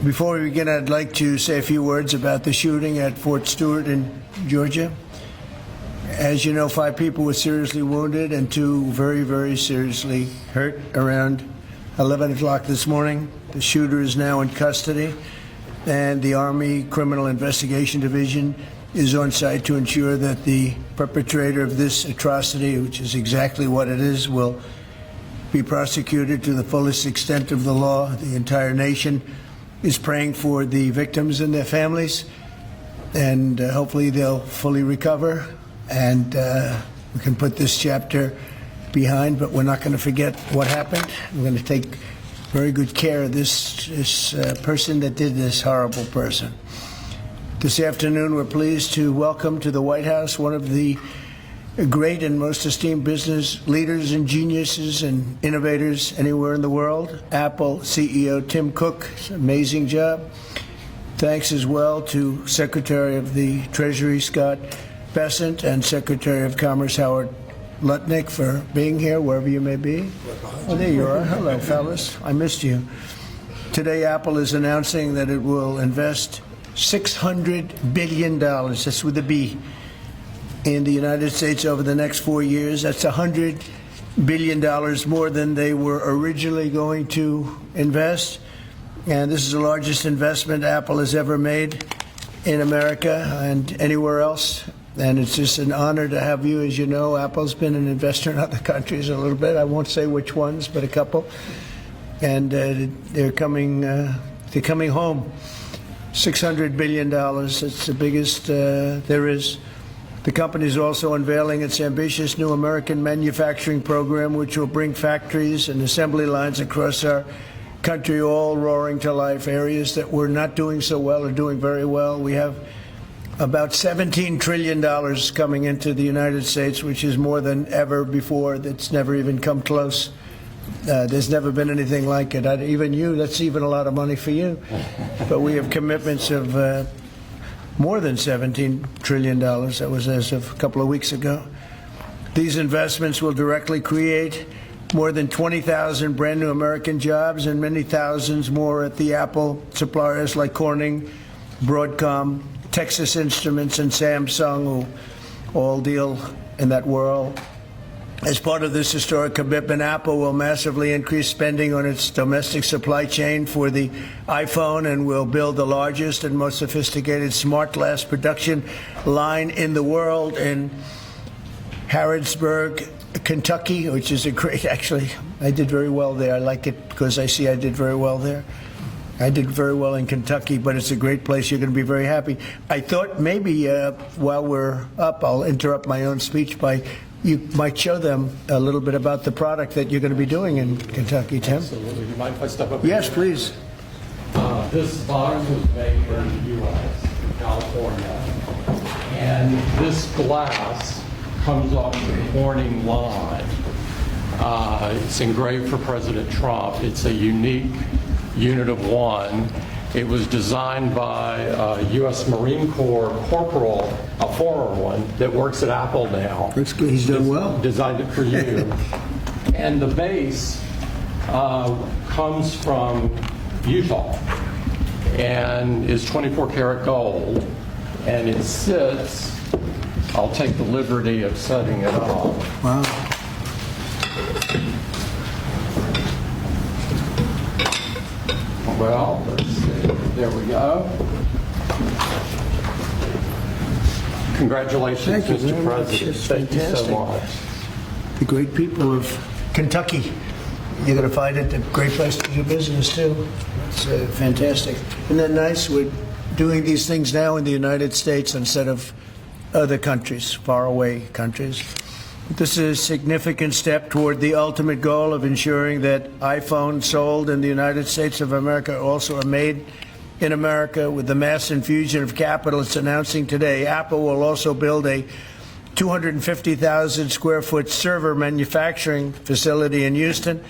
Before we begin, I'd like to say a few words about the shooting at Fort Stewart in Georgia. As you know, 5 people were seriously wounded and 2 very, very seriously hurt around 11 o'clock this morning. The shooter is now in custody, and the Army Criminal Investigation Division is on site to ensure that the perpetrator of this atrocity, which is exactly what it is, will be prosecuted to the fullest extent of the law. The entire nation is praying for the victims and their families, and hopefully they'll fully recover, and we can put this chapter behind, but we're not going to forget what happened. We're going to take very good care of this person that did this horrible person. This afternoon, we're pleased to welcome to the White House one of the great and most esteemed business leaders and geniuses and innovators anywhere in the world, Apple CEO Tim Cook. It's an amazing job. Thanks as well to Secretary of the Treasury Scott Bessent and Secretary of Commerce Howard Lutnick for being here, wherever you may be. Oh, there you are. Hello, fellas. I missed you. Today, Apple is announcing that it will invest $600 billion, that's with a B, in the United States over the next 4 years. That's $100 billion more than they were originally going to invest. And this is the largest investment Apple has ever made in America and anywhere else. And it's just an honor to have you. As you know, Apple's been an investor in other countries a little bit. I won't say which ones, but a couple. And they're coming home. $600 billion. It's the biggest there is. The company is also unveiling its ambitious new American manufacturing program, which will bring factories and assembly lines across our country all roaring to life. Areas that were not doing so well are doing very well. We have about $17 trillion coming into the United States, which is more than ever before. That's never even come close. There's never been anything like it. Even you, that's even a lot of money for you. But we have commitments of more than $17 trillion. That was as of a couple of weeks ago. These investments will directly create more than 20,000 brand new American jobs and many thousands more at the Apple suppliers like Corning, Broadcom, Texas Instruments, and Samsung, who all deal in that world. As part of this historic commitment, Apple will massively increase spending on its domestic supply chain for the iPhone and will build the largest and most sophisticated smart glass production line in the world in Harrodsburg, Kentucky, which is a great, actually, I did very well there. I like it because I see I did very well there. I did very well in Kentucky, but it's a great place. You're going to be very happy. I thought maybe while we're up, I'll interrupt my own speech by you might show them a little bit about the product that you're going to be doing in Kentucky, Tim. Absolutely. Do you mind if I step up? Yes, please. This bottom was made here in the U.S., California. And this glass comes off the Corning line. It's engraved for President Trump. It's a unique unit of 1. It was designed by a U.S. Marine Corps corporal, a former one, that works at Apple now. That's good. He's done well. Designed it for you. And the base comes from Utah and is 24 karat gold. And it sits, I'll take the liberty of setting it up. Wow. Well, let's see. There we go. Congratulations, Thank you Mr. President. Thank you so much. The great people of Kentucky. You're going to find it a great place to do business, too. It's fantastic. Isn't that nice? We're doing these things now in the United States instead of other countries, faraway countries. This is a significant step toward the ultimate goal of ensuring that iPhones sold in the United States of America also are made in America. With the mass infusion of capital it's announcing today, Apple will also build a 250,000 square foot server manufacturing facility in Houston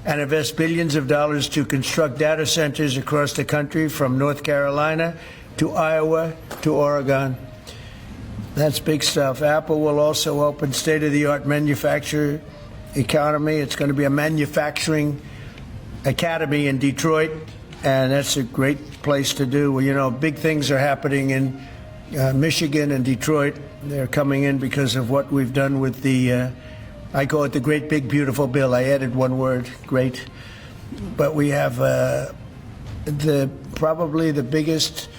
and invest billions of dollars to construct data centers across the country from North Carolina to Iowa to Oregon. That's big stuff. Apple will also open state-of-the-art manufacturing economy. It's going to be a manufacturing academy in Detroit and that's a great place to do. Well, you know, big things are happening in Michigan and Detroit. They're coming in because of what we've done with the, I call it the Great Big Beautiful Bill. I added one word, great. But we have probably the biggest,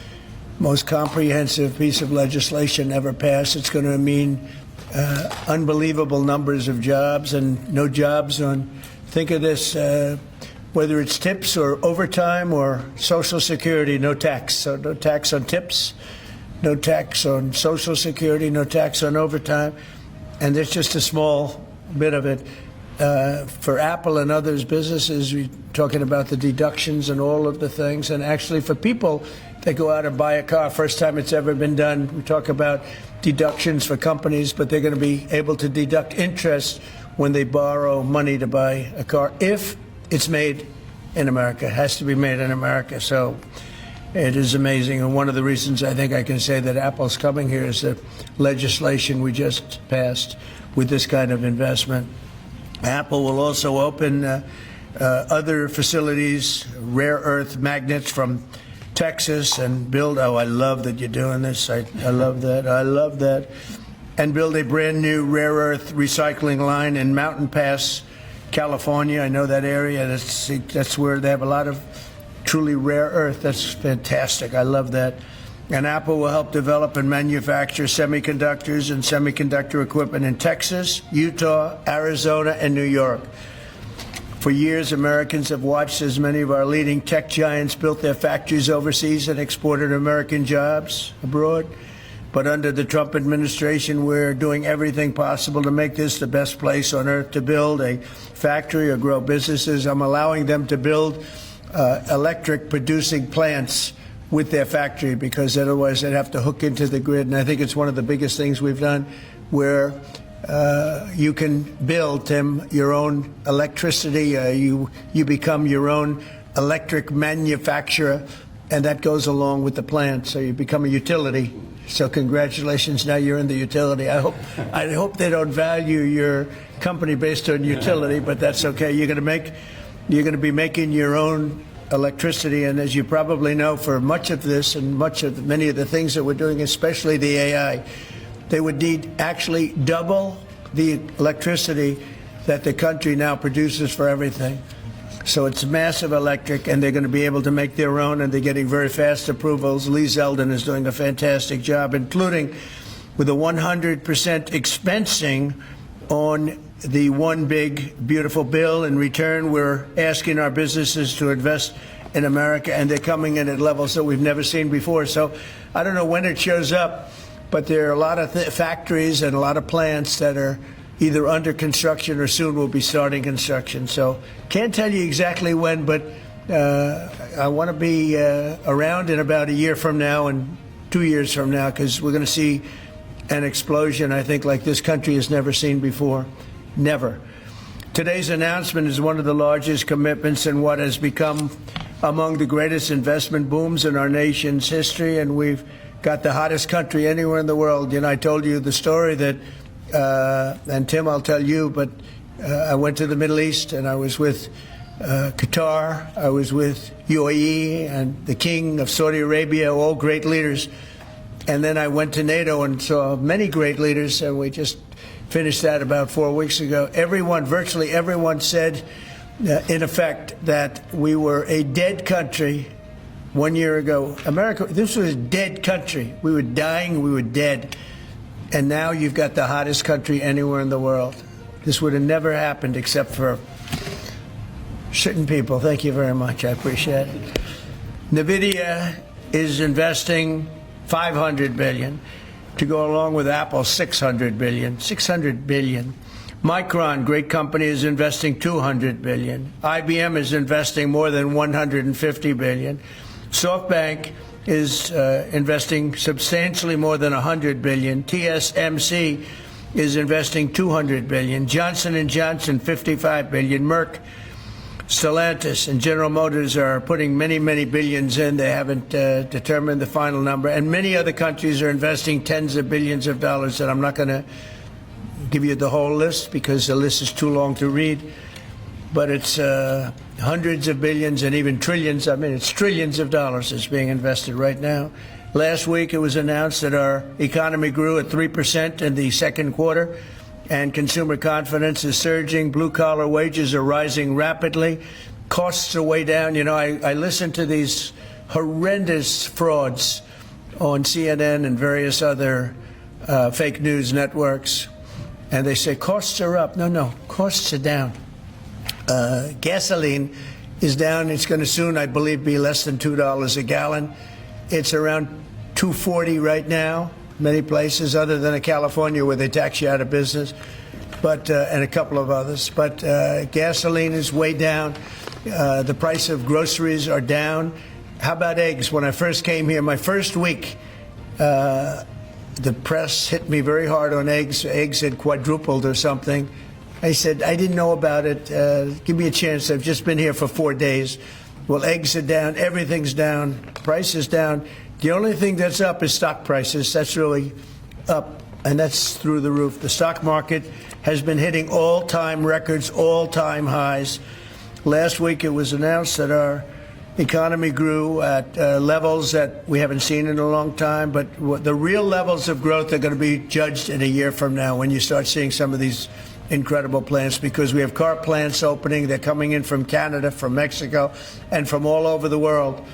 most comprehensive piece of legislation ever passed. It's going to mean unbelievable numbers of jobs, and no jobs on, think of this, whether it's tips or overtime or Social Security, no tax. So no tax on tips, no tax on Social Security, no tax on overtime. And there's just a small bit of it. For Apple and others businesses, we're talking about the deductions and all of the things. And actually for people that go out and buy a car, first time it's ever been done, we talk about deductions for companies, but they're going to be able to deduct interest when they borrow money to buy a car, if it's made in America. It has to be made in America. So it is amazing. And one of the reasons I think I can say that Apple's coming here is the legislation we just passed with this kind of investment. Apple will also open other facilities, rare earth magnets from Texas, and build, oh, I love that you're doing this. I love that. I love that. And build a brand new rare earth recycling line in Mountain Pass, California. I know that area. That's where they have a lot of truly rare earth. That's fantastic. I love that. And Apple will help develop and manufacture semiconductors and semiconductor equipment in Texas, Utah, Arizona, and New York. For years, Americans have watched as many of our leading tech giants built their factories overseas and exported American jobs abroad. But under the Trump administration, we're doing everything possible to make this the best place on earth to build a factory or grow businesses. I'm allowing them to build electric producing plants with their factory, because otherwise they'd have to hook into the grid. And I think it's one of the biggest things we've done, where you can build, Tim, your own electricity. You become your own electric manufacturer, and that goes along with the plant. So you become a utility. So congratulations, now you're in the utility. I hope they don't value your company based on utility, but that's okay. You're going to be making your own electricity, and as you probably know, for much of this and many of the things that we're doing, especially the AI, they would need actually double the electricity that the country now produces for everything. So it's massive electric, and they're going to be able to make their own, and they're getting very fast approvals. Lee Zeldin is doing a fantastic job, including with a 100% expensing on the one big beautiful bill. In return, we're asking our businesses to invest in America, and they're coming in at levels that we've never seen before. So I don't know when it shows up, but there are a lot of factories and a lot of plants that are either under construction or soon will be starting construction. So can't tell you exactly when, but I want to be around in about a year from now and 2 years from now, because we're going to see an explosion, I think, like this country has never seen before. Never. Today's announcement is one of the largest commitments in what has become among the greatest investment booms in our nation's history, and we've got the hottest country anywhere in the world. You know, I told you the story that, and Tim, I'll tell you, but I went to the Middle East, and I was with Qatar, I was with UAE and the King of Saudi Arabia, all great leaders. And then I went to NATO and saw many great leaders, and we just finished that about 4 weeks ago. Everyone, virtually everyone, said, in effect, that we were a dead country 1 year ago. America, this was a dead country. We were dying, we were dead. And now you've got the hottest country anywhere in the world. This would have never happened except for certain people. Thank you very much. I appreciate it. NVIDIA is investing $500 billion to go along with Apple, $600 billion. $600 billion. Micron, great company, is investing $200 billion. IBM is investing more than $150 billion. SoftBank is investing substantially more than $100 billion. TSMC is investing $200 billion. Johnson & Johnson, $55 billion. Merck, Stellantis, and General Motors are putting many, many billions in. They haven't determined the final number. And many other countries are investing tens of billions of dollars. And I'm not going to give you the whole list because the list is too long to read. But it's hundreds of billions and even trillions. I mean, it's trillions of dollars that's being invested right now. Last week, it was announced that our economy grew at 3% in the second quarter, and consumer confidence is surging. Blue-collar wages are rising rapidly. Costs are way down. You know, I listen to these horrendous frauds on CNN and various other fake news networks, and they say costs are up. No, costs are down. Gasoline is down. It's going to soon, I believe, be less than $2 a gallon. It's around $2.40 right now, many places other than California where they tax you out of business, but and a couple of others. But gasoline is way down. The price of groceries are down. How about eggs? When I first came here, my first week, the press hit me very hard on eggs. Eggs had quadrupled or something. I said, I didn't know about it. Give me a chance. I've just been here for 4 days. Well, eggs are down. Everything's down. Price is down. The only thing that's up is stock prices. That's really up, and that's through the roof. The stock market has been hitting all-time records, all-time highs. Last week, it was announced that our economy grew at levels that we haven't seen in a long time, but the real levels of growth are going to be judged in a year from now when you start seeing some of these incredible plants, because we have car plants opening. They're coming in from Canada, from Mexico, and from all over the world.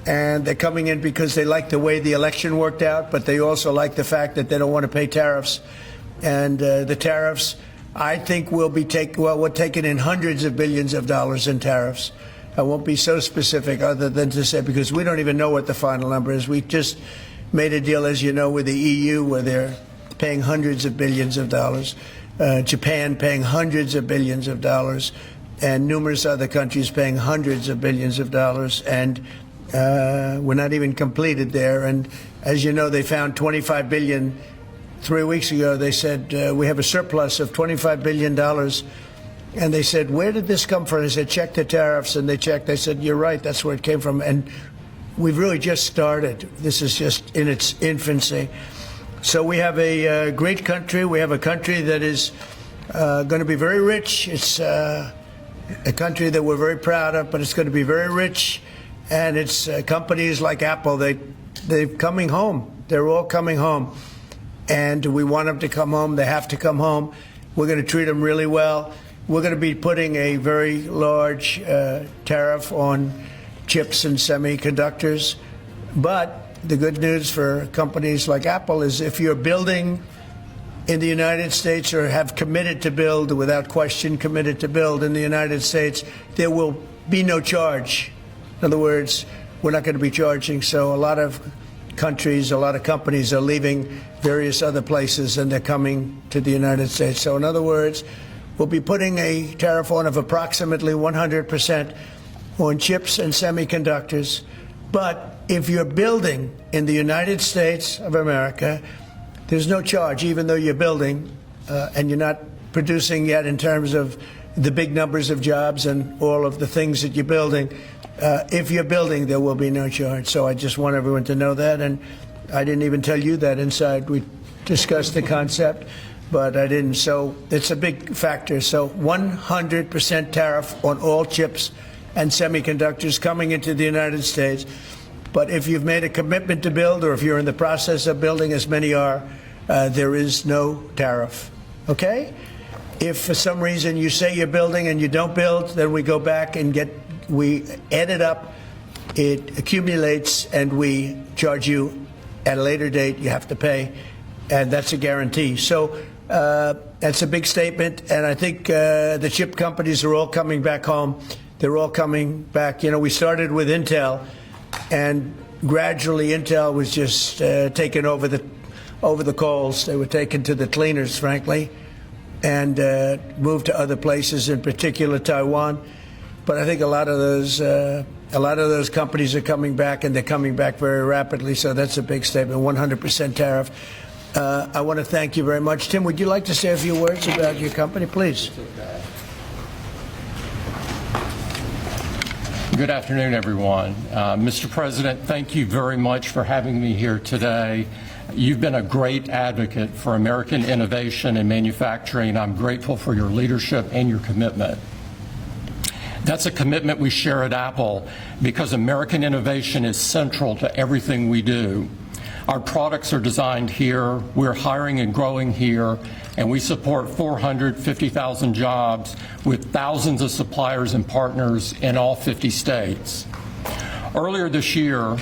And they're coming in because they like the way the election worked out, but they also like the fact that they don't want to pay tariffs. And the tariffs, I think, we're taking in hundreds of billions of dollars in tariffs. I won't be so specific other than to say, because we don't even know what the final number is. We just made a deal, as you know, with the EU where they're paying hundreds of billions of dollars. Japan paying hundreds of billions of dollars, and numerous other countries paying hundreds of billions of dollars. And we're not even completed there. And as you know, they found $25 billion 3 weeks ago. They said, we have a surplus of $25 billion. And they said, where did this come from? I said, check the tariffs. And they checked. They said, you're right, that's where it came from. And we've really just started. This is just in its infancy. So we have a great country. We have a country that is going to be very rich. It's a country that we're very proud of, but it's going to be very rich. And it's companies like Apple, they're coming home. They're all coming home. And we want them to come home. They have to come home. We're going to treat them really well. We're going to be putting a very large tariff on chips and semiconductors. But the good news for companies like Apple is if you're building in the United States or have committed to build, without question committed to build in the United States, there will be no charge. In other words, we're not going to be charging. So a lot of countries, a lot of companies are leaving various other places and they're coming to the United States. So in other words, we'll be putting a tariff on of approximately 100% on chips and semiconductors. But if you're building in the United States of America, there's no charge, even though you're building and you're not producing yet in terms of the big numbers of jobs and all of the things that you're building. If you're building, there will be no charge. So I just want everyone to know that. And I didn't even tell you that inside. We discussed the concept, but I didn't. So it's a big factor. So 100% tariff on all chips and semiconductors coming into the United States. But if you've made a commitment to build, or if you're in the process of building, as many are, there is no tariff. Okay? If for some reason you say you're building and you don't build, then we go back and we add it up, it accumulates, and we charge you at a later date. You have to pay, and that's a guarantee. So that's a big statement, and I think the chip companies are all coming back home. They're all coming back. You know, we started with Intel, and gradually Intel was just taken over the coals. They were taken to the cleaners, frankly, and moved to other places, in particular Taiwan. But I think a lot of those companies are coming back, and they're coming back very rapidly. So that's a big statement. 100% tariff. I want to thank you very much. Tim, would you like to say a few words about your company, please? Good afternoon, everyone. Mr. President, thank you very much for having me here today. You've been a great advocate for American innovation and manufacturing. I'm grateful for your leadership and your commitment. That's a commitment we share at Apple because American innovation is central to everything we do. Our products are designed here, we're hiring and growing here, and we support 450,000 jobs with thousands of suppliers and partners in all 50 states. Earlier this year,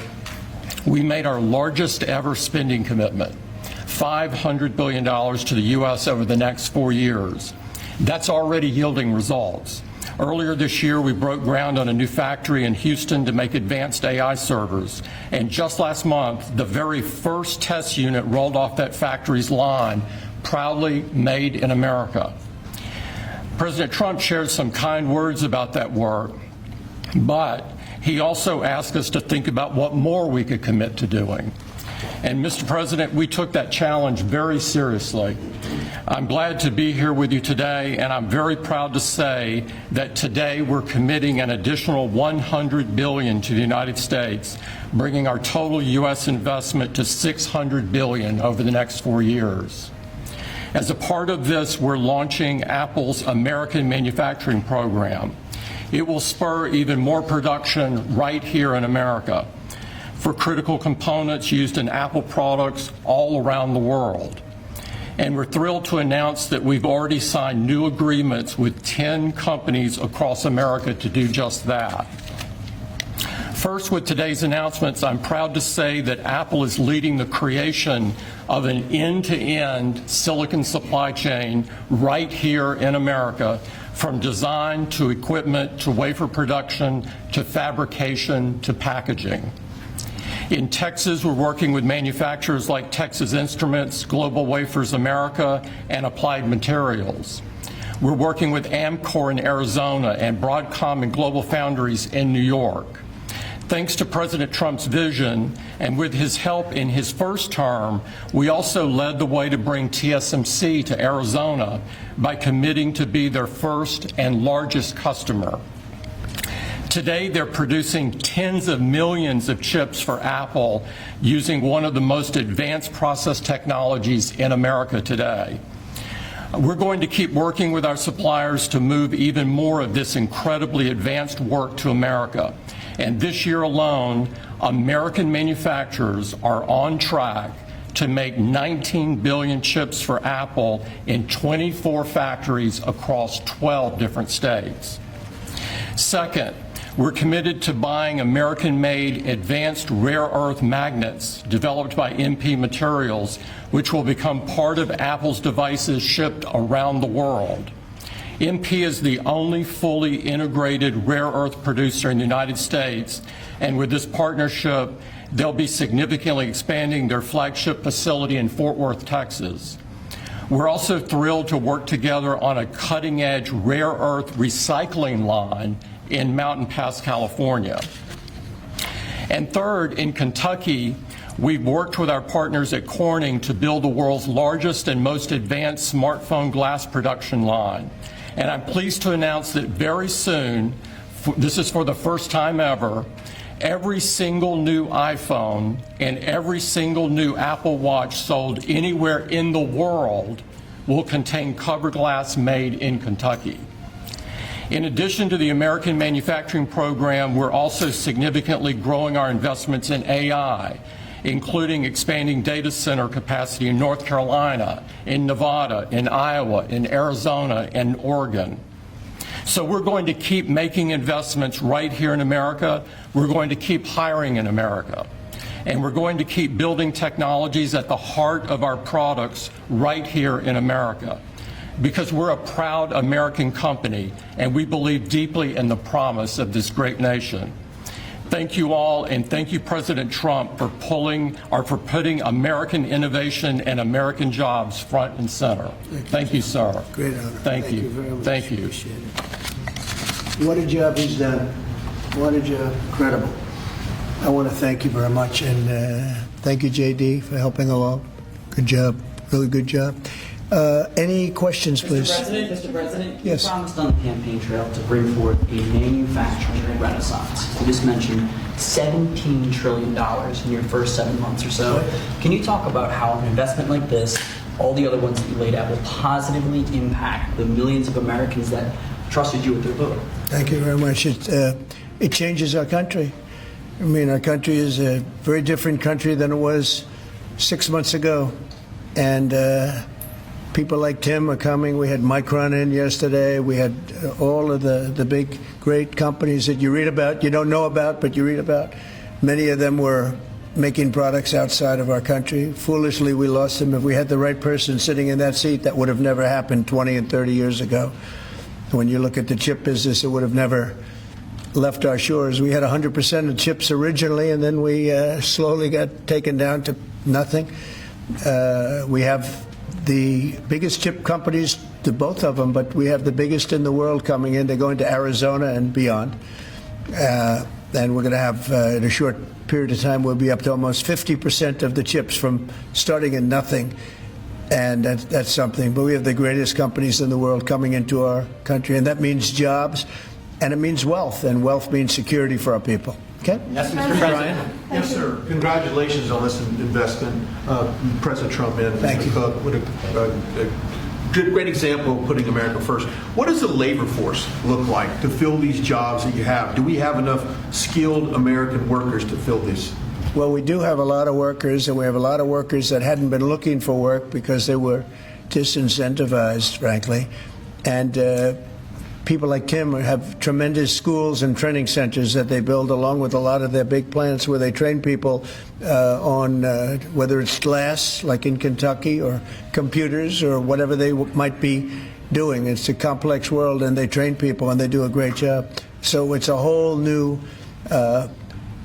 we made our largest ever spending commitment, $500 billion to the U.S. over the next 4 years. That's already yielding results. Earlier this year, we broke ground on a new factory in Houston to make advanced AI servers. And just last month, the very first test unit rolled off that factory's line, proudly made in America. President Trump shared some kind words about that work, but he also asked us to think about what more we could commit to doing. And Mr. President, we took that challenge very seriously. I'm glad to be here with you today, and I'm very proud to say that today we're committing an additional $100 billion to the United States, bringing our total U.S. investment to $600 billion over the next 4 years. As a part of this, we're launching Apple's American Manufacturing Program. It will spur even more production right here in America for critical components used in Apple products all around the world. And we're thrilled to announce that we've already signed new agreements with 10 companies across America to do just that. First, with today's announcements, I'm proud to say that Apple is leading the creation of an end-to-end silicon supply chain right here in America, from design to equipment to wafer production to fabrication to packaging. In Texas, we're working with manufacturers like Texas Instruments, Global Wafers America, and Applied Materials. We're working with Amcor in Arizona and Broadcom and Global Foundries in New York. Thanks to President Trump's vision, and with his help in his first term, we also led the way to bring TSMC to Arizona by committing to be their first and largest customer. Today, they're producing tens of millions of chips for Apple using one of the most advanced process technologies in America today. We're going to keep working with our suppliers to move even more of this incredibly advanced work to America. And this year alone, American manufacturers are on track to make 19 billion chips for Apple in 24 factories across 12 different states. Second, we're committed to buying American-made advanced rare earth magnets developed by MP Materials, which will become part of Apple's devices shipped around the world. MP is the only fully integrated rare earth producer in the United States, and with this partnership, they'll be significantly expanding their flagship facility in Fort Worth, Texas. We're also thrilled to work together on a cutting-edge rare earth recycling line in Mountain Pass, California. And third, in Kentucky, we've worked with our partners at Corning to build the world's largest and most advanced smartphone glass production line. And I'm pleased to announce that very soon, this is for the first time ever, every single new iPhone and every single new Apple Watch sold anywhere in the world will contain cover glass made in Kentucky. In addition to the American Manufacturing Program, we're also significantly growing our investments in AI, including expanding data center capacity in North Carolina, in Nevada, in Iowa, in Arizona, and Oregon. So we're going to keep making investments right here in America. We're going to keep hiring in America. And we're going to keep building technologies at the heart of our products right here in America, because we're a proud American company and we believe deeply in the promise of this great nation. Thank you all, and thank you, President Trump, for putting American innovation and American jobs front and center. Thank you, sir. Great honor. Thank you. Very much. Thank you. Appreciate it. What a job he's done. What a job. Incredible. I want to thank you very much, and thank you, JD, for helping along. Good job. Really good job. Any questions, please? Mr. President, Yes. you promised on the campaign trail to bring forth a manufacturing renaissance. You just mentioned $17 trillion in your first 7 months or so. Can you talk about how an investment like this, all the other ones that you laid out, will positively impact the millions of Americans that trusted you with their vote. Thank you very much. It changes our country. I mean, our country is a very different country than it was 6 months ago. And people like Tim are coming. We had Micron in yesterday. We had all of the big, great companies that you read about, you don't know about, but you read about. Many of them were making products outside of our country. Foolishly, we lost them. If we had the right person sitting in that seat, that would have never happened 20 and 30 years ago. When you look at the chip business, it would have never left our shores. We had 100% of chips originally, and then we slowly got taken down to nothing. We have the biggest chip companies, to both of them, but we have the biggest in the world coming in. They're going to Arizona and beyond. And we're going to have, in a short period of time, we'll be up to almost 50% of the chips from starting in nothing. And that's something. But we have the greatest companies in the world coming into our country, and that means jobs, and it means wealth, and wealth means security for our people. Okay? Yes, Mr. President. Yes, sir. Congratulations on this investment, President Trump. And Thank you. Cook, what a great example of putting America first. What does the labor force look like to fill these jobs that you have? Do we have enough skilled American workers to fill these? Well, we do have a lot of workers, and we have a lot of workers that hadn't been looking for work because they were disincentivized, frankly. And people like Tim have tremendous schools and training centers that they build along with a lot of their big plants where they train people on whether it's glass, like in Kentucky, or computers, or whatever they might be doing. It's a complex world, and they train people, and they do a great job. So it's a whole new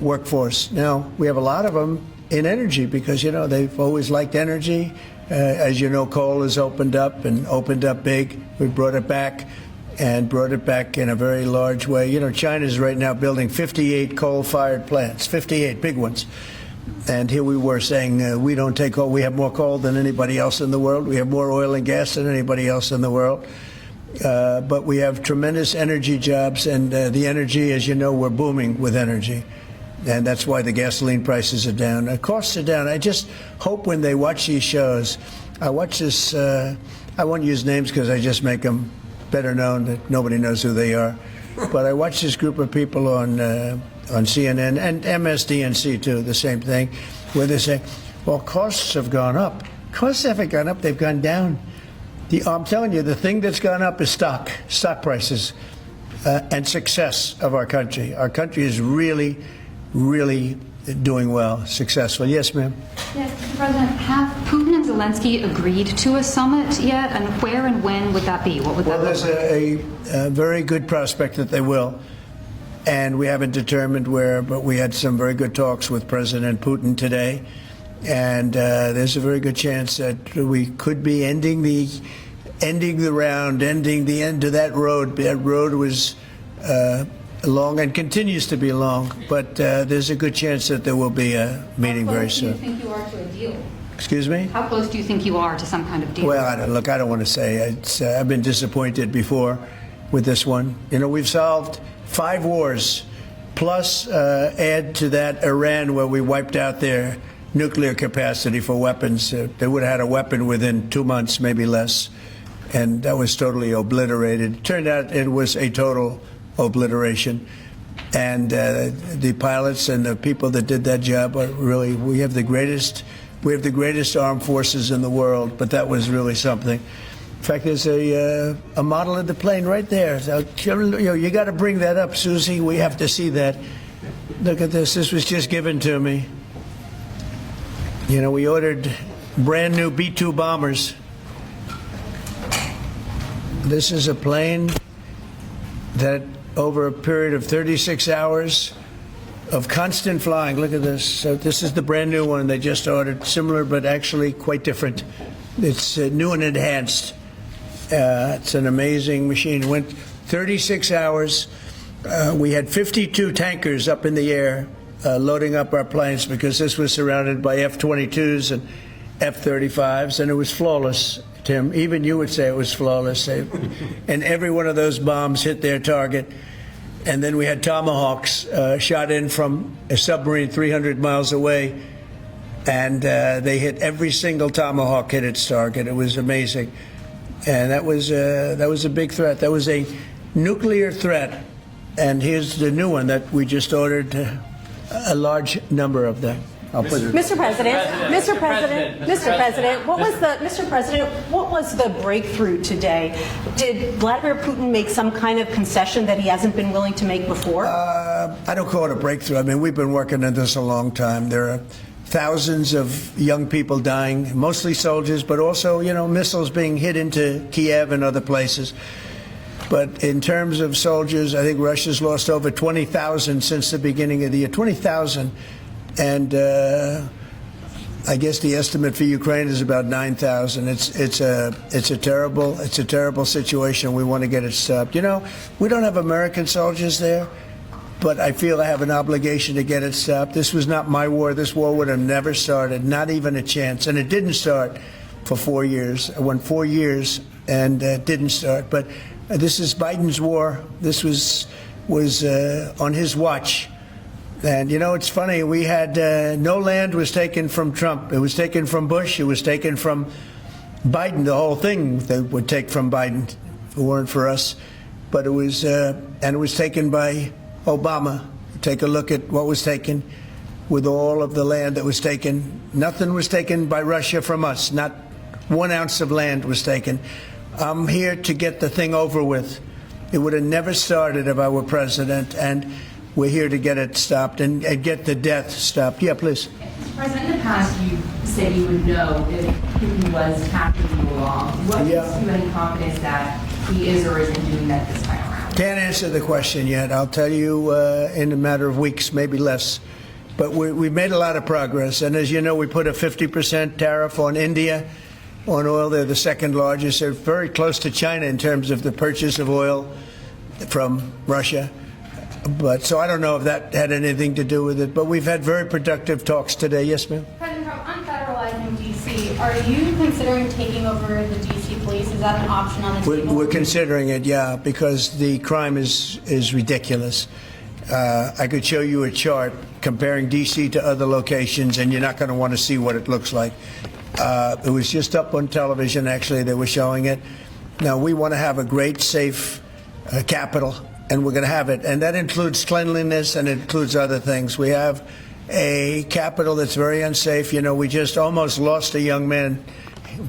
workforce. Now, we have a lot of them in energy because, you know, they've always liked energy. As you know, coal has opened up and opened up big. We brought it back and brought it back in a very large way. You know, China's right now building 58 coal-fired plants, 58 big ones. And here we were saying we don't take coal. We have more coal than anybody else in the world. We have more oil and gas than anybody else in the world. But we have tremendous energy jobs, and the energy, as you know, we're booming with energy. And that's why the gasoline prices are down. The costs are down. I just hope when they watch these shows, I watch this, I won't use names because I just make them better known that nobody knows who they are. But I watch this group of people on CNN and MSDNC too, the same thing, where they say, well, costs have gone up. Costs haven't gone up, they've gone down. I'm telling you, the thing that's gone up is stock prices and success of our country. Our country is really, really doing well, successful. Yes, ma'am? Yes, Mr. President, have Putin and Zelensky agreed to a summit yet? And where and when would that be? What would that Well, look there's like? a very good prospect that they will. And we haven't determined where, but we had some very good talks with President Putin today. And there's a very good chance that we could be ending the end of that road. That road was long and continues to be long, but there's a good chance that there will be a meeting very soon. How close do you think you are to a deal? Excuse me? How close do you think you are to some kind of deal? Well, I don't want to say. I've been disappointed before with this one. You know, we've solved 5 wars, plus add to that Iran, where we wiped out their nuclear capacity for weapons. They would have had a weapon within 2 months, maybe less, and that was totally obliterated. It turned out it was a total obliteration, and the pilots and the people that did that job are really, we have the greatest armed forces in the world, but that was really something. In fact, there's a model of the plane right there. So, you got to bring that up, Susie. We have to see that. Look at this. This was just given to me. You know, we ordered brand new B-2 bombers. This is a plane that over a period of 36 hours of constant flying. Look at this. So this is the brand new one they just ordered. Similar, but actually quite different. It's new and enhanced. It's an amazing machine. It went 36 hours. We had 52 tankers up in the air loading up our planes because this was surrounded by F-22s and F-35s, and it was flawless, Tim. Even you would say it was flawless. And every one of those bombs hit their target. And then we had Tomahawks shot in from a submarine 300 miles away, and they hit every single Tomahawk hit its target. It was amazing. And that was a big threat. That was a nuclear threat, and here's the new one that we just ordered, a large number of them. I'll put it. Mr. President, what was the breakthrough today? Did Vladimir Putin make some kind of concession that he hasn't been willing to make before? I don't call it a breakthrough. I mean, we've been working on this a long time. There are thousands of young people dying, mostly soldiers, but also, missiles being hit into Kiev and other places. But in terms of soldiers, I think Russia's lost over 20,000 since the beginning of the year. 20,000. And I guess the estimate for Ukraine is about 9,000. It's a terrible situation. We want to get it stopped. We don't have American soldiers there, but I feel I have an obligation to get it stopped. This was not my war. This war would have never started, not even a chance. And it didn't start for 4 years. It went 4 years and didn't start. But this is Biden's war. This was on his watch. And, it's funny, we had no land was taken from Trump. It was taken from Bush. It was taken from Biden. The whole thing they would take from Biden if it weren't for us. But it was taken by Obama. Take a look at what was taken with all of the land that was taken. Nothing was taken by Russia from us. Not 1 ounce of land was taken. I'm here to get the thing over with. It would have never started if I were president, and we're here to get it stopped and get the death stopped. Yeah, please. Mr. President, in the past, you said you would know if Putin was tacking you along. What gives you any confidence that he is or isn't doing that this time around? Can't answer the question yet. I'll tell you in a matter of weeks, maybe less. But we've made a lot of progress. And as you know, we put a 50% tariff on India on oil. They're the second largest. They're very close to China in terms of the purchase of oil from Russia. But so I don't know if that had anything to do with it. But we've had very productive talks today. Yes, ma'am? President Trump, on federalizing D.C., are you considering taking over the D.C. police? Is that an option on the table? We're considering it, yeah, because the crime is ridiculous. I could show you a chart comparing D.C. to other locations, and you're not going to want to see what it looks like. It was just up on television, actually. They were showing it. Now, we want to have a great, safe capital, and we're going to have it. And that includes cleanliness and it includes other things. We have a capital that's very unsafe. We just almost lost a young man,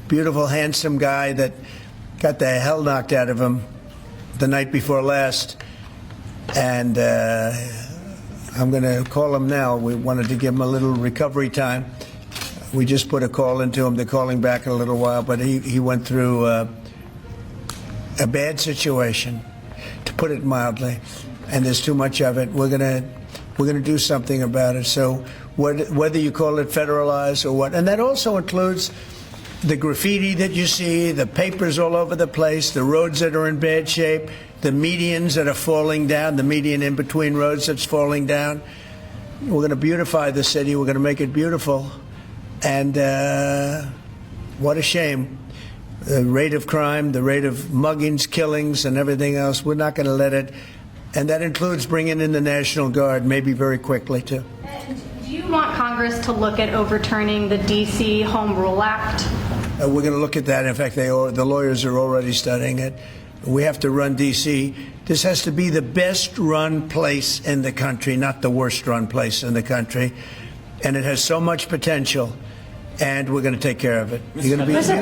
beautiful, handsome guy that got the hell knocked out of him the night before last. And I'm going to call him now. We wanted to give him a little recovery time. We just put a call into him. They're calling back in a little while, but he went through a bad situation, to put it mildly, and there's too much of it. We're gonna do something about it. So whether you call it federalized or what, and that also includes the graffiti that you see, the papers all over the place, the roads that are in bad shape, the medians that are falling down, the median in between roads that's falling down. We're going to beautify the city. We're going to make it beautiful. And what a shame. The rate of crime, the rate of muggings, killings, and everything else, we're not going to let it. And that includes bringing in the National Guard, maybe very quickly, too. And do you want Congress to look at overturning the D.C. Home Rule Act? We're going to look at that. In fact, the lawyers are already studying it. We have to run D.C. This has to be the best-run place in the country, not the worst-run place in the country. And it has so much potential. And we're going to take care of it. You're going to be safe.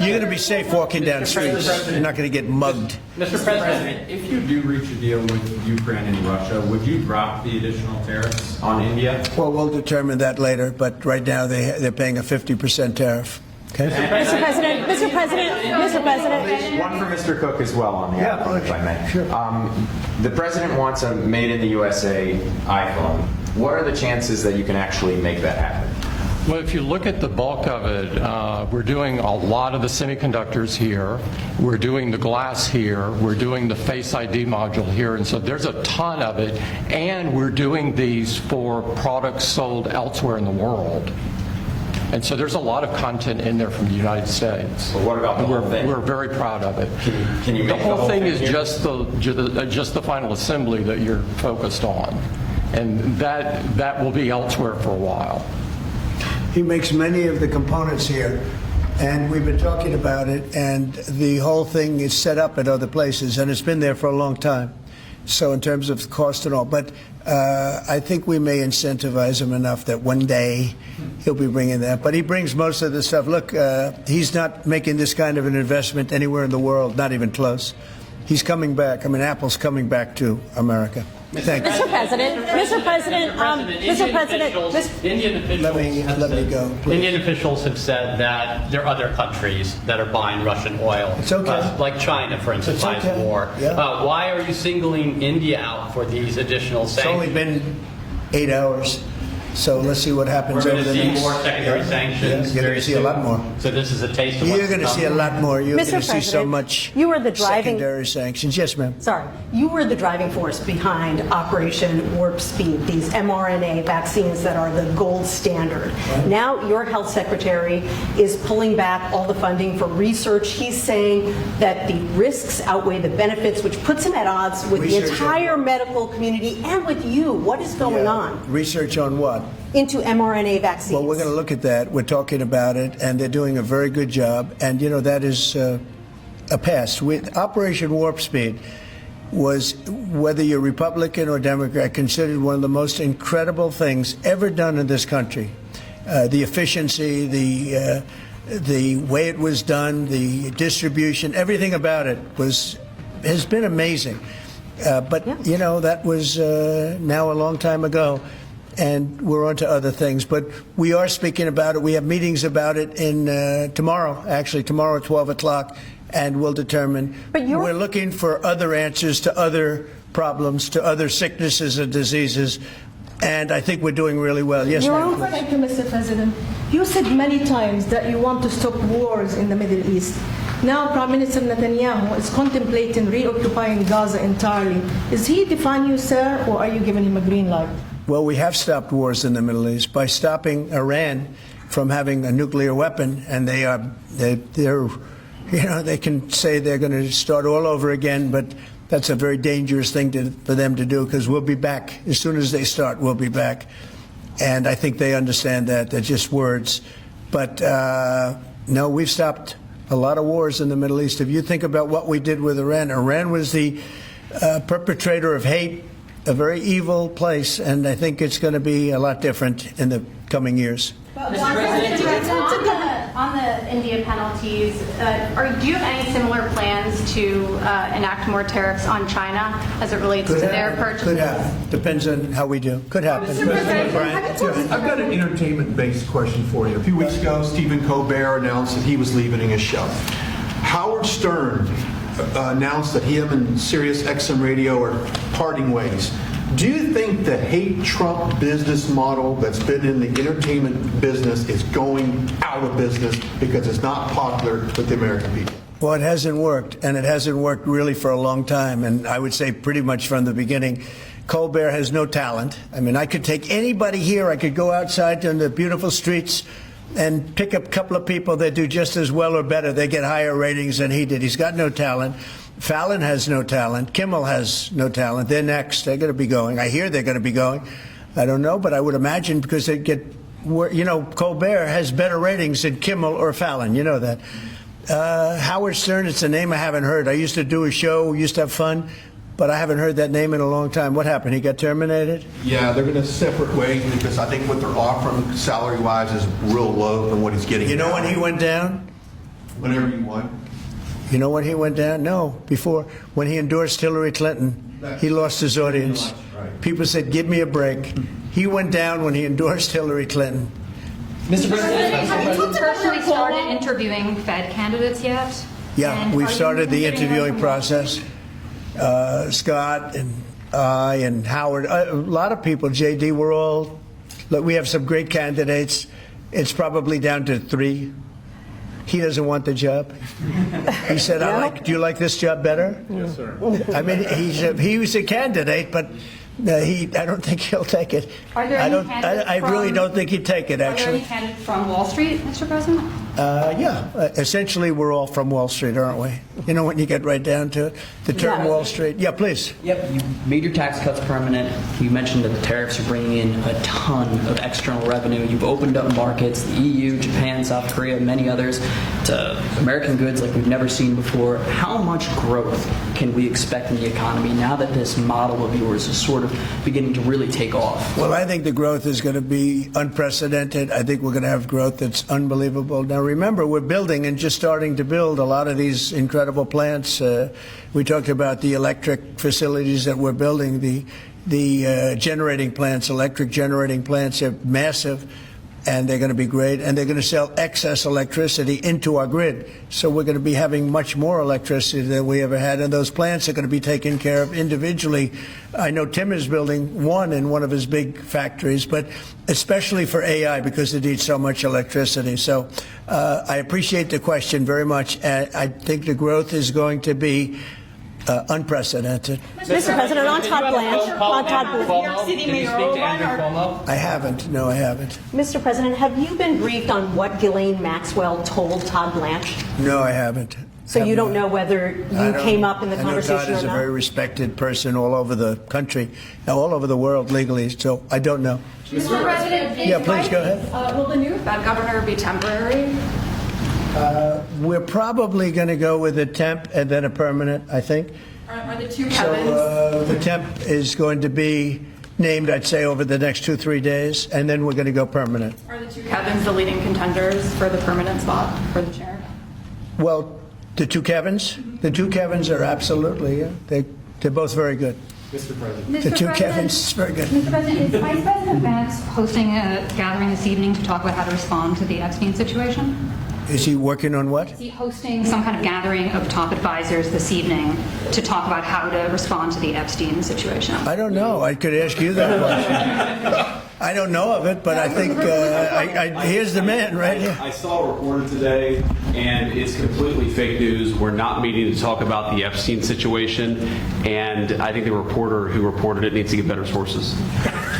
You're going to be safe walking down streets. You're not going to get mugged. Mr. President, if you do reach a deal with Ukraine and Russia, would you drop the additional tariffs on India? Well, we'll determine that later. But right now they're paying a 50% tariff. Okay. Mr. President. One for Mr. Cook as well on the iPhone, if I may. Sure. The president wants a made in the USA iPhone. What are the chances that you can actually make that happen? Well, if you look at the bulk of it, we're doing a lot of the semiconductors here. We're doing the glass here. We're doing the Face ID module here. And so there's a ton of it. And we're doing these for products sold elsewhere in the world. And so there's a lot of content in there from the United States. But what about the whole thing? We're very proud of it. Can you make the whole thing is here? just the final assembly that you're focused on. And that will be elsewhere for a while. He makes many of the components here And we've been talking about it, and the whole thing is set up at other places, and it's been there for a long time. So in terms of cost and all, but I think we may incentivize him enough that one day he'll be bringing that. But he brings most of the stuff. Look, he's not making this kind of an investment anywhere in the world, not even close. He's coming back. I mean, Apple's coming back to America. Thank you. Mr. President, Indian officials Let me go, please. Indian officials have said that there are other countries that are buying Russian oil. It's okay. Like China, for instance, It's buys okay. more. Yeah. Why are you singling India out for these additional It's sanctions? only been 8 hours, so let's see what happens We're over going to the see next. more secondary sanctions. You're going very to see a soon. lot more. So this is a taste of what's You're going to see a coming. lot more. You're Mr. going to see so President, much you were the driving- secondary sanctions. Yes, ma'am. Sorry, you were the driving force behind Operation Warp Speed, these mRNA vaccines that are the gold standard. Now your health secretary is pulling back all the funding for research. He's saying that the risks outweigh the benefits, which puts him at odds with the Research entire on what? medical community and with you. What is going on Research on what? into mRNA vaccines? Well, we're going to look at that. We're talking about it, and they're doing a very good job. And, you know, that is a past. Operation Warp Speed was, whether you're Republican or Democrat, considered one of the most incredible things ever done in this country. The efficiency, the way it was done, the distribution, everything about it has been amazing. But, you know, that was now a long time ago. And we're on to other things. But we are speaking about it. We have meetings about it tomorrow at 12 o'clock, and we'll determine. But we're looking for other answers to other problems, to other sicknesses and diseases. And I think we're doing really well. Yes, ma'am. Thank you, Mr. President. You said many times that you want to stop wars in the Middle East. Now, Prime Minister Netanyahu is contemplating reoccupying Gaza entirely. Is he defying you, sir, or are you giving him a green light? Well, we have stopped wars in the Middle East by stopping Iran from having a nuclear weapon, and they're you know, they can say they're going to start all over again, but that's a very dangerous thing for them to do, because we'll be back as soon as they start. We'll be back, and I think they understand that. They're just words, but no, we've stopped a lot of wars in the Middle East. If you think about what we did with Iran, Iran was the perpetrator of hate. A very evil place, and I think it's going to be a lot different in the coming years. On the India penalties, do you have any similar plans to enact more tariffs on China as it relates to their purchases? Could happen. Depends on how we do. Could happen. I've got an entertainment-based question for you. A few weeks ago, Stephen Colbert announced that he was leaving his show. Howard Stern announced that him and Sirius XM Radio are parting ways. Do you think the hate Trump business model that's been in the entertainment business is going out of business because it's not popular with the American people? Well, it hasn't worked, and it hasn't worked really for a long time, and I would say pretty much from the beginning. Colbert has no talent. I mean, I could take anybody here. I could go outside in the beautiful streets and pick up a couple of people that do just as well or better. They get higher ratings than he did. He's got no talent. Fallon has no talent. Kimmel has no talent. They're next. They're going to be going. I hear they're going to be going. I don't know, but I would imagine because they get, you know, Colbert has better ratings than Kimmel or Fallon. You know that. Howard Stern, it's a name I haven't heard. I used to do a show, used to have fun, but I haven't heard that name in a long time. What happened? He got terminated? Yeah, they're going to separate ways because I think what they're offering salary-wise is real low than what he's getting. You know now. when he went down? Whenever you want. You know when he went down? No, before. When he endorsed Hillary Clinton, he lost his audience. People said, give me a break. He went down when he endorsed Hillary Clinton. Mr. President, have you personally started interviewing Fed candidates yet? Yeah, And we've are you started the considering interviewing them? process. Scott and I and Howard, a lot of people, JD, look, we have some great candidates. It's probably down to 3. He doesn't want the job. He said, do you like this job better? Yes, sir. I mean, he was a candidate, but I don't think he'll take it. Are there any candidates I really from- don't think he'd take it, Are there any actually. candidates from Wall Street, Mr. President? Essentially, we're all from Wall Street, aren't we? You know, when you get right down to it, the term Yeah. Wall Street. Yeah, please. Yep, you made your tax cuts permanent. You mentioned that the tariffs are bringing in a ton of external revenue. You've opened up markets, the EU, Japan, South Korea, many others, to American goods like we've never seen before. How much growth can we expect in the economy now that this model of yours is sort of beginning to really take off? Well, I think the growth is going to be unprecedented. I think we're going to have growth that's unbelievable. Now, remember, we're building and just starting to build a lot of these incredible plants. We talked about the electric facilities that we're building, the generating plants, electric generating plants are massive, and they're going to be great, and they're going to sell excess electricity into our grid. So we're going to be having much more electricity than we ever had, and those plants are going to be taken care of individually. I know Tim is building one in one of his big factories, but especially for AI because it needs so much electricity. So I appreciate the question very much. I think the growth is going to be unprecedented. Mr. President, on Todd Blanche, New York City Mayor Cuomo? I haven't. No, I haven't. Mr. President, have you been briefed on what Ghislaine Maxwell told Todd Blanche? No, I haven't. So you don't know whether you came up in the I know conversation Todd is or a very not? respected person all over the country, all over the world legally, so I don't know. Mr. President, Yeah, please go ahead. will the new Fed governor be temporary? We're probably going to go with a temp and then a permanent, I think. Are the two So Kevins? the temp is going to be named, I'd say, over the next 2-3 days, and then we're going to go permanent. Are the two Kevins the leading contenders for the permanent spot for the chair? Well, the two Kevins? The two Kevins are absolutely, they're both very good. Mr. President. The two Kevins, very good. Mr. President, is Vice President Vance hosting a gathering this evening to talk about how to respond to the Epstein situation? Is he working on what? Is he hosting some kind of gathering of top advisors this evening to talk about how to respond to the Epstein situation? I don't know. I could ask you that question. I don't know of it, but I think here's the man right here. I saw a reporter today, and it's completely fake news. We're not meeting to talk about the Epstein situation, and I think the reporter who reported it needs to get better sources.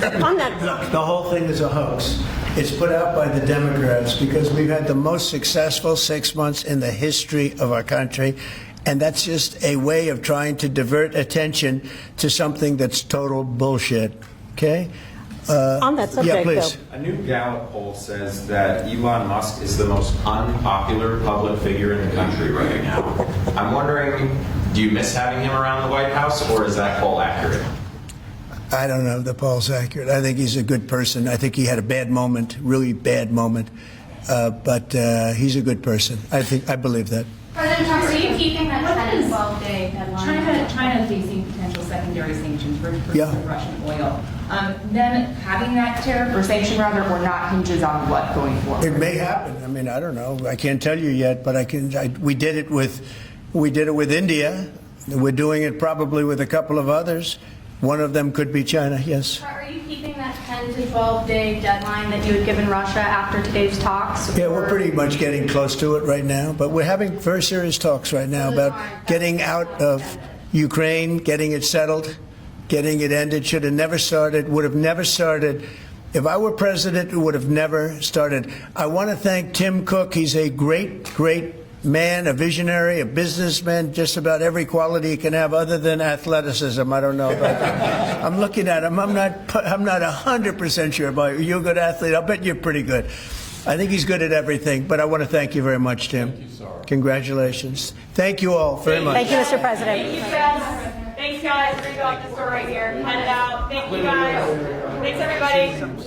On that, Look, the whole thing is a hoax. It's put out by the Democrats because we've had the most successful 6 months in the history of our country. And that's just a way of trying to divert attention to something that's total bullshit. Okay? on that subject, yeah, please. though. A new Gallup poll says that Elon Musk is the most unpopular public figure in the country right now. I'm wondering, do you miss having him around the White House, or is that poll accurate? I don't know if the poll's accurate. I think he's a good person. I think he had a bad moment, really bad moment. But he's a good person. I believe that. President Trump, are you keeping that 10 to 12-day deadline? China facing potential secondary sanctions for Yeah. Russian oil. Then having that tariff or sanction rather or not hinges on what going forward? It may happen. I mean, I don't know. I can't tell you yet, but we did it with India. We're doing it probably with a couple of others. One of them could be China. Yes. Are you keeping that 10 to 12-day deadline that you had given Russia after today's talks? Yeah, we're pretty much getting close to it right now, but we're having very serious talks right now about getting out of Ukraine, getting it settled, getting it ended. Should have never started, would have never started. If I were president, it would have never started. I want to thank Tim Cook. He's a great, great man, a visionary, a businessman, just about every quality he can have other than athleticism. I don't know about that. I'm looking at him. I'm not 100% sure about you. You're a good athlete. I'll bet you're pretty good. I think he's good at everything, but I want to thank you very much, Tim. Thank you, sir. Congratulations. Thank you all very much. Thank you, Mr. President. Thank you, guys. Thanks, guys. Read off the store right here. Hand it out. Thank you, guys. Thanks, everybody.